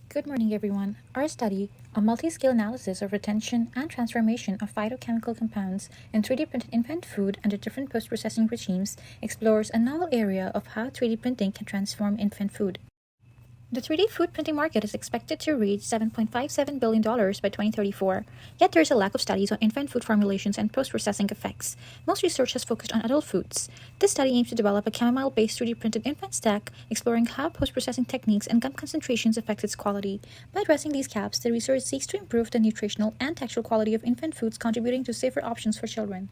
Good morning, everyone. Our study, a multi-scale analysis of retention and transformation of phytochemical compounds in 3D printed infant food under different post-processing regimes, explores a novel area of how 3D printing can transform infant food. The 3D food printing market is expected to reach $7.57 billion by 2034, yet there is a lack of studies on infant food formulations and post-processing effects. Most research has focused on adult foods. This study aims to develop a chamomile-based 3D printed infant stack, exploring how post-processing techniques and gum concentrations affect its quality. By addressing these gaps, the research seeks to improve the nutritional and textural quality of infant foods, contributing to safer options for children.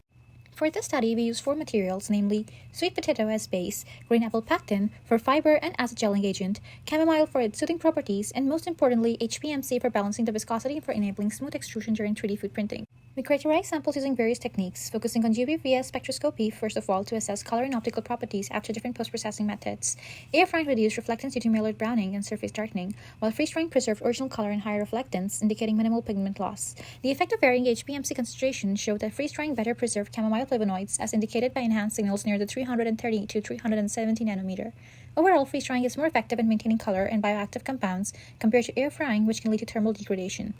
For this study, we used 4 materials, namely sweet potato as base, green apple pectin for fiber and as a gelling agent, chamomile for its soothing properties, and most importantly, HPMC for balancing the viscosity and for enabling smooth extrusion during 3D food printing. We characterized samples using various techniques, focusing on UV-VS spectroscopy first of all to assess color and optical properties after different post-processing methods. Air frying reduced reflectance due to Maillard browning and surface darkening, while freeze drying preserved original color and higher reflectance, indicating minimal pigment loss. The effect of varying HPMC concentration showed that freeze drying better preserved chamomile flavonoids, as indicated by enhanced signals near the 330 to 370 nanometer. Overall, freeze drying is more effective in maintaining color and bioactive compounds compared to air frying, which can lead to thermal degradation.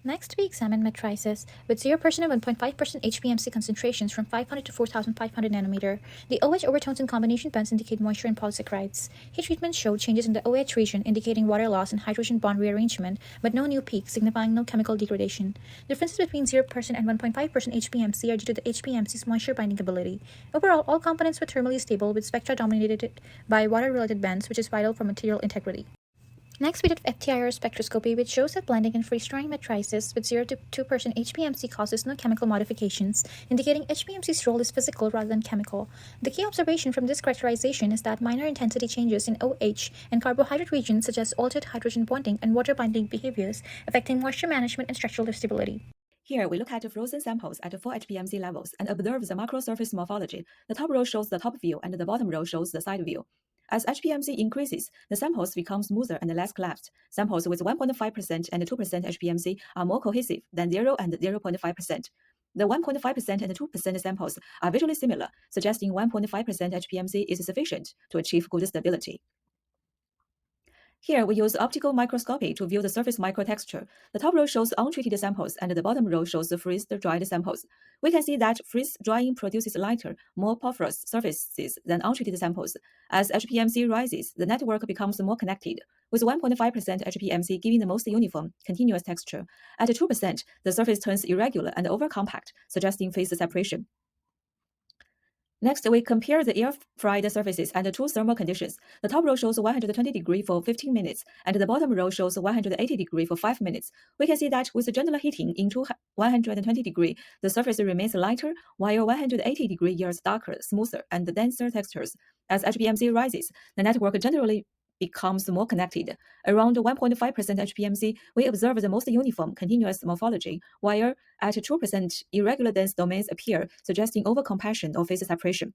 Next, we examine matrices with 0% and 1.5% HPMC concentrations from 500 to 4,500 nanometer. The OH overtones and combination bands indicate moisture and polysaccharides. Heat treatment showed changes in the OH region indicating water loss and hydrogen bond rearrangement, but no new peaks signifying no chemical degradation. Differences between 0% and 1.5% HPMC are due to the HPMC's moisture binding ability. Overall, all components were thermally stable with spectra dominated by water-related bands, which is vital for material integrity. Next, we did FTIR spectroscopy, which shows that blending and freeze-drying matrices with 0 to 2% HPMC causes no chemical modifications, indicating HPMC's role is physical rather than chemical. The key observation from this characterization is that minor intensity changes in OH and carbohydrate regions suggest altered hydrogen bonding and water-binding behaviors, affecting moisture management and structural stability. Here, we look at frozen samples at 4 HPMC levels and observe the macrosurface morphology. The top row shows the top view and the bottom row shows the side view. As HPMC increases, the samples become smoother and less collapsed. Samples with 1.5% and 2% HPMC are more cohesive than 0 and 0.5%. The 1.5% and 2% samples are visually similar, suggesting 1.5% HPMC is sufficient to achieve good stability. Here, we use optical microscopy to view the surface microtexture. The top row shows untreated samples, and the bottom row shows the freeze-dried samples. We can see that freeze-drying produces lighter, more porous surfaces than untreated samples. As HPMC rises, the network becomes more connected, with 1.5% HPMC giving the most uniform, continuous texture. At 2%, the surface turns irregular and overcompact, suggesting phase separation. Next, we compare the air-fried surfaces under two thermal conditions. The top row shows 120 degrees for 15 minutes, and the bottom row shows 180 degrees for 5 minutes. We can see that with general heating into 120 degrees, the surface remains lighter, while 180 degrees yields darker, smoother, and denser textures. As HPMC rises, the network generally becomes more connected. Around 1.5% HPMC, we observe the most uniform, continuous morphology, while at 2%, irregular dense domains appear, suggesting overcompaction or phase separation.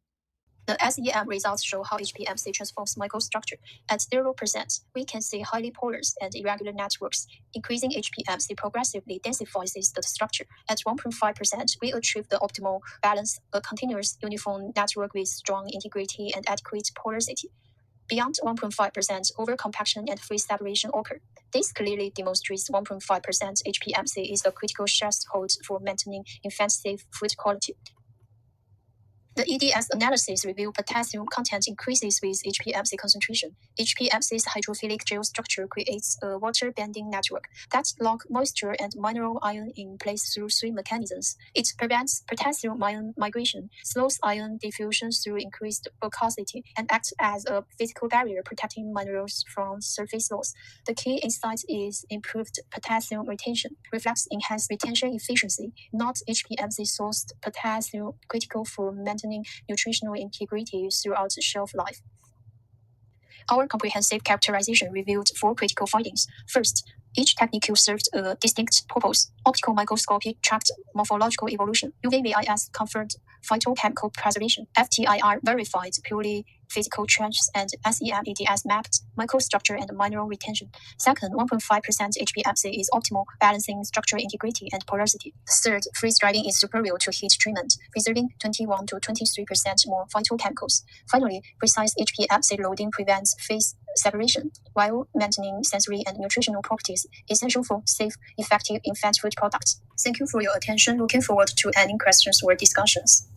The ISDN results show how HPMC transforms microstructure. At 0%, we can see highly porous and irregular networks. Increasing HPMC progressively densifies the structure. At 1.5%, we achieve the optimal balance, a continuous uniform network with strong integrity and adequate porosity. Beyond 1.5%, overcompaction and phase separation occur. This clearly demonstrates 1.5% HPMC is the critical threshold for maintaining infant-safe food quality. The EDS analysis revealed potassium content increases with HPMC concentration. HPMC's hydrophilic gel structure creates a water-bending network that locks moisture and mineral ion in place through 3 mechanisms. It prevents potassium ion migration, slows ion diffusion through increased viscosity, and acts as a physical barrier protecting minerals from surface loss. The key insight is improved potassium retention, reflects enhanced retention efficiency, not HPMC-sourced potassium, critical for maintaining nutritional integrity throughout shelf life. Our comprehensive characterization revealed 4 critical findings. First, each technique served a distinct purpose. Optical microscopy tracked morphological evolution. UV-VIS confirmed phytochemical preservation. FTIR verified purely physical changes, and SEM-EDS mapped microstructure and mineral retention. Second, 1.5% HPFC is optimal, balancing structural integrity and porosity. Third, freeze-drying is superior to heat treatment, preserving 21 to 23% more phytochemicals. Finally, precise HPFC loading prevents phase separation, while maintaining sensory and nutritional properties essential for safe, effective infant food products. Thank you for your attention. Looking forward to any questions or discussions.